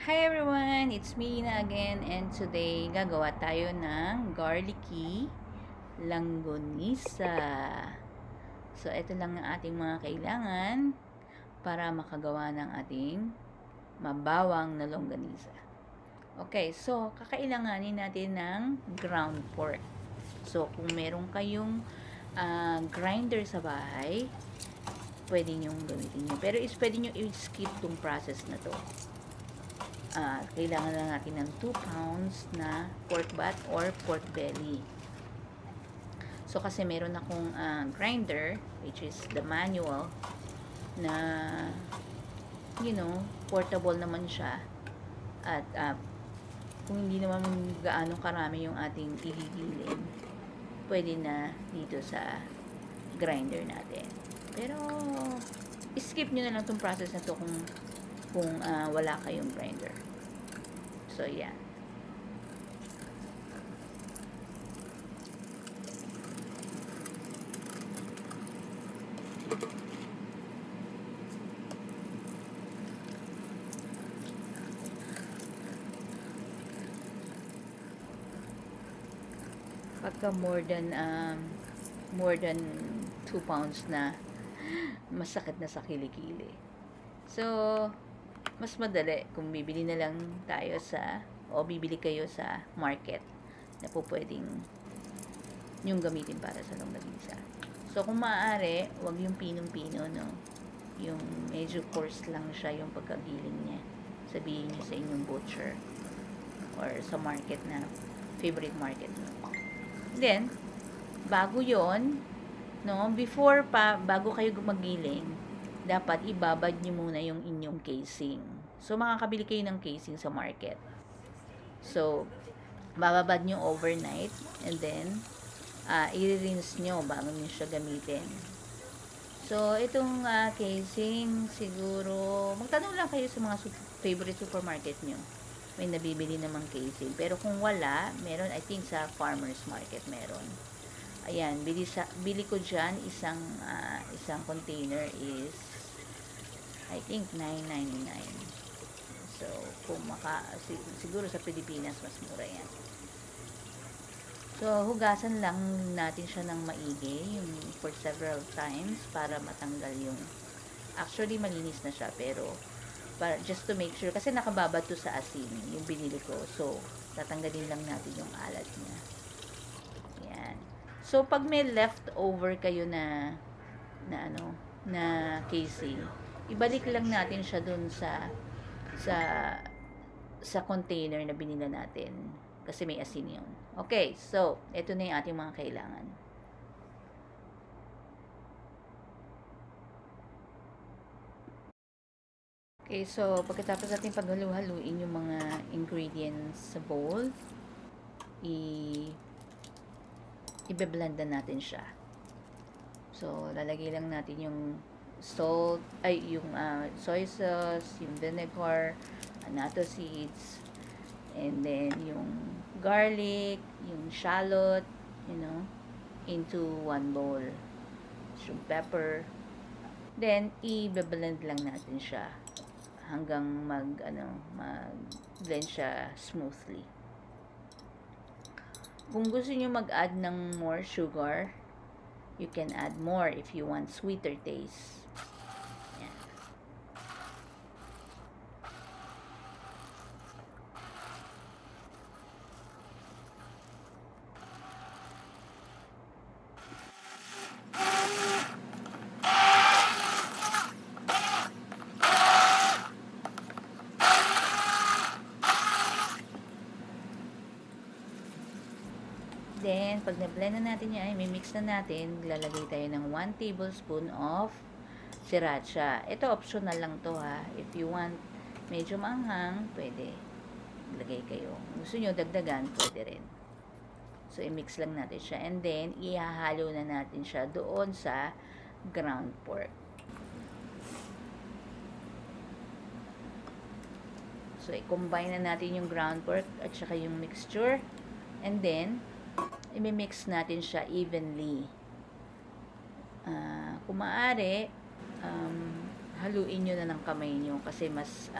Hi everyone! It's me na again, and today gagawa tayo ng garlicky Longganisa. So ito lang ang ating mga kailangan para makagawa ng ating mabawang na longganisa. Okay, so kakailanganin natin ng ground pork. So kung meron kayong grinder sa bahay, pwede nyo gamitin nyo. Pero pwede nyo i-skip tong process na to. Kailangan lang natin ng 2 pounds na pork butt or pork belly. So, kasi meron akong grinder, which is the manual, na, portable naman siya. At, kung hindi naman gaano karami yung ating igigilin, pwede na dito sa grinder natin. Pero, skip nyo na lang itong process na to kung wala kayong grinder. So, yan. Pagka more than 2 pounds na, masakit na sa kilikili. So, mas madali kung bibili na lang tayo bibili kayo sa market na po pwedeng yung gamitin para sa longganisa. So, kung maaari, wag yung pinong-pino, no? Yung medyo coarse lang siya yung pagkagiling niya. Sabihin niyo sa inyong butcher or sa market na favorite market mo. Then, bago yon, no, bago kayo magiling, dapat ibabad nyo muna yung inyong casing. So, makakabili kayo ng casing sa market. So, bababad nyo overnight and then, i-rinse nyo bago nyo siya gamitin. So, itong casing, siguro, magtanong lang kayo sa mga favorite supermarket nyo. May nabibili namang casing. Pero kung wala, meron, I think sa farmer's market meron. Ayan, bili ko dyan, isang container is I think $9.99. So, siguro sa Pilipinas mas mura yan. So, hugasan lang natin siya ng maigi for several times para matanggal yung, actually malinis na siya, pero just to make sure, kasi nakababad to sa asin yung binili ko. So, tatanggalin lang natin yung alat niya. Yan. So, pag may leftover kayo na casing, ibalik lang natin siya dun sa container na binila natin kasi may asin yun. Okay, so ito na yung ating mga kailangan. Okay, so pagkatapos natin paghalu-haluin yung mga ingredients sa bowl, i-blend na natin siya. So, lalagay lang natin yung yung soy sauce, yung vinegar, annatto seeds, and then yung garlic, yung shallot, into one bowl. Yung pepper. Then, i-blend lang natin siya hanggang mag-blend siya smoothly. Kung gusto niyo mag-add ng more sugar, you can add more if you want sweeter taste. Yan. Then, pag na-blend na natin yan, i-mix na natin, lalagay tayo ng 1 tablespoon of sriracha. Ito, optional lang to ha. If you want medyo maanghang, pwede. Lagay kayo. Gusto nyo dagdagan, pwede rin. So, i-mix lang natin siya. And then, ihahalo na natin siya doon sa ground pork. So, i-combine na natin yung ground pork at saka yung mixture. And then, i-mix natin siya evenly. Kung maaari, haluin nyo na ng kamay nyo kasi mas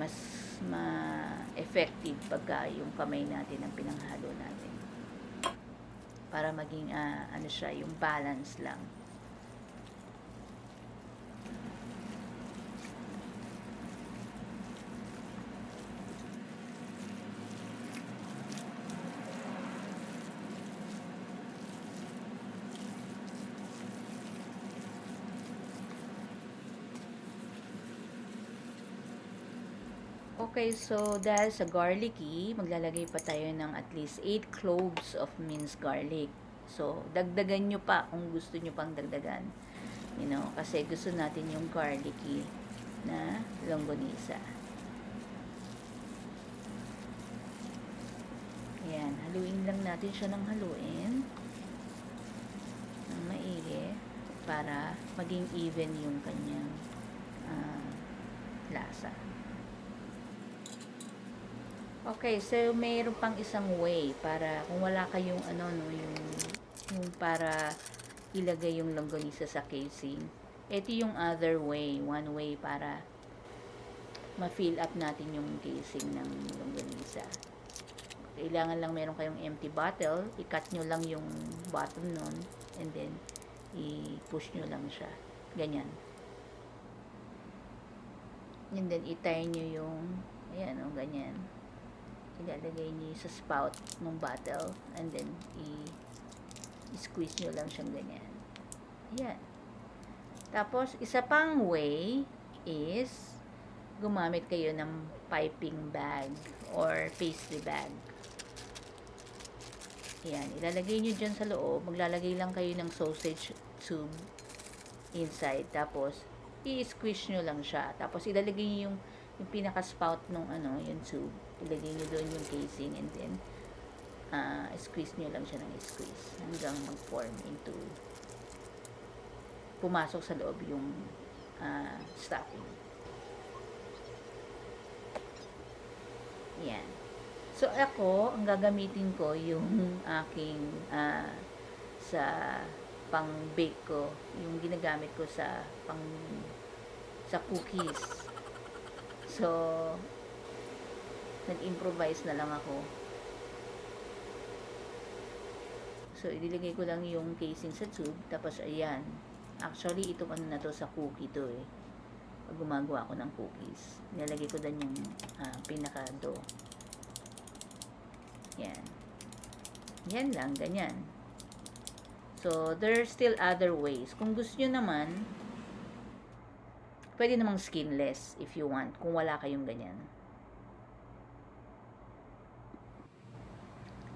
mas ma-effective pagka yung kamay natin ang pinanghalo natin. Para maging, ano siya, yung balance lang. Okay, so dahil sa garlicky, maglalagay pa tayo ng at least 8 cloves of minced garlic. So, dagdagan nyo pa kung gusto nyo pang dagdagan. You know, kasi gusto natin yung garlicky na longganisa. Ayan, haluin lang natin siya ng haluin. Ng maigi para maging even yung kanyang lasa. Okay, so mayroon pang isang way para kung wala kayong yung para ilagay yung longganisa sa casing. Ito yung other way, one way para ma-fill up natin yung casing ng longganisa. Kailangan lang meron kayong empty bottle, i-cut nyo lang yung bottom nun, and then i-push nyo lang siya. Ganyan. And then i-tie nyo yung, ayan o, ganyan. Ilalagay niyo sa spout ng bottle and then i-squeeze niyo lang siyang ganyan. Ayan. Tapos, isa pang way is gumamit kayo ng piping bag or pastry bag. Ayan. Ilalagay niyo dyan sa loob. Maglalagay lang kayo ng sausage tube inside. Tapos, i-squeeze niyo lang siya. Tapos, ilalagay niyo yung pinaka-spout ng yung tube. Ilagay nyo doon yung casing and then squeeze nyo lang siya ng squeeze hanggang mag-form into pumasok sa loob yung stuffing. Yan. So, ako, ang gagamitin ko yung aking sa pang-bake ko, yung ginagamit ko sa cookies. So, nag-improvise na lang ako. So, ililagay ko lang yung casing sa tube. Tapos, ayan. Actually, itong na to sa cookie to eh. Pag gumagawa ako ng cookies. Nilalagay ko din yung pinaka-dough. Yan. Yan lang, ganyan. So, there's still other ways. Kung gusto nyo naman, pwede namang skinless if you want. Kung wala kayong ganyan.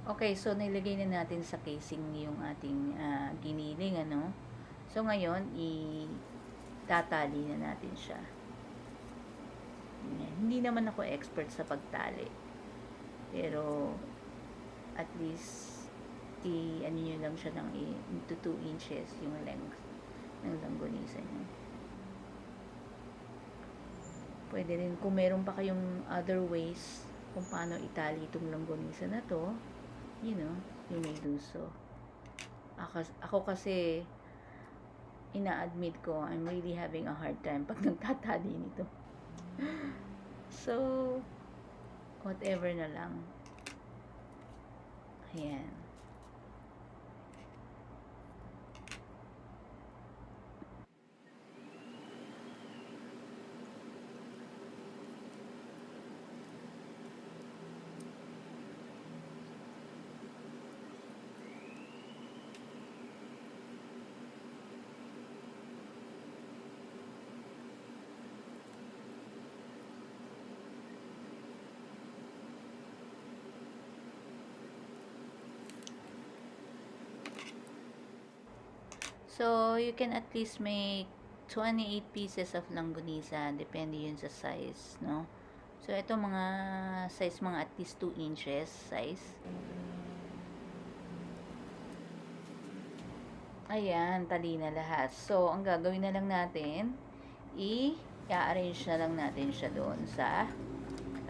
Okay, so nilagay na natin sa casing yung ating giniling, So, ngayon, itatali na natin siya. Hindi naman ako expert sa pagtali. Pero, at least, ano nyo lang siya ng into 2 inches yung length ng longganisa nyo. Pwede rin, kung meron pa kayong other ways kung paano itali itong longganisa na to, you may do so. Ako kasi, ina-admit ko, I'm really having a hard time pag nagtatali nito. So, whatever na lang. Ayan. So, you can at least make 28 pieces of longganisa. Depende yun sa size, no? So, ito mga size, mga at least 2 inches size. Ayan, tali na lahat. So, ang gagawin na lang natin, i-arrange na lang natin siya doon sa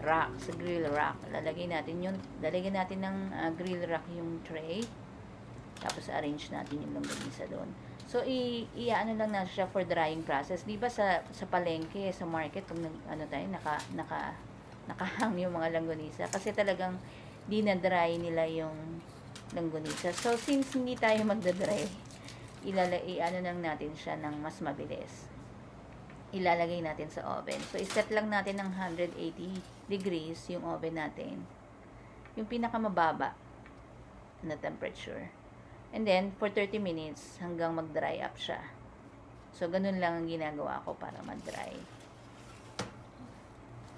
rack, sa grill rack. Lalagyan natin ng grill rack yung tray. Tapos, arrange natin yung longganisa doon. So, i-ano lang na siya for drying process. Di ba sa palengke, sa market, kung tayo, nakahang yung mga longganisa. Kasi talagang, di na-dry nila yung longganisa. So, since hindi tayo magda-dry, i-ano lang natin siya ng mas mabilis. Ilalagay natin sa oven. So, iset lang natin ng 180 degrees yung oven natin. Yung pinakamababa na temperature. And then, for 30 minutes, hanggang mag-dry up siya. So, ganun lang ang ginagawa ko para mag-dry.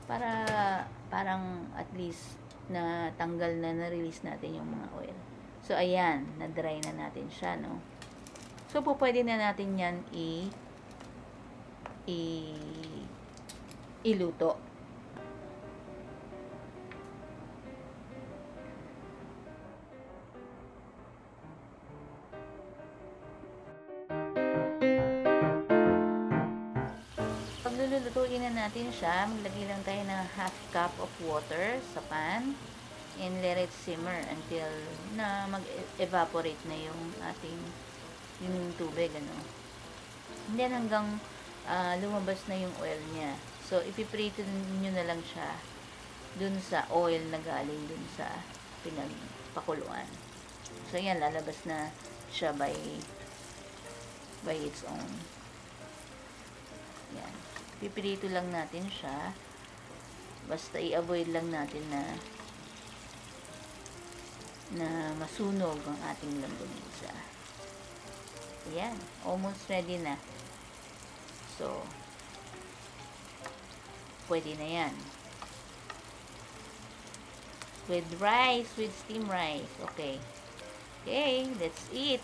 Parang at least na tanggal na-release natin yung mga oil. So, ayan, na-dry na natin siya, no? So, pwede na natin yan iluto. Paglulutuin na natin siya, maglagay lang tayo ng half cup of water sa pan and let it simmer until na mag-evaporate na yung ating yung tubig, ano. And then hanggang lumabas na yung oil niya. So, ipiprito nyo na lang siya dun sa oil na galing dun sa pinagpakuluan. So, yan, lalabas na siya by its own. Yan. Pipirito lang natin siya. Basta i-avoid lang natin na masunog ang ating longganisa. Yan. Almost ready na. So, pwede na yan. With rice, with steamed rice. Okay. Okay, that's it.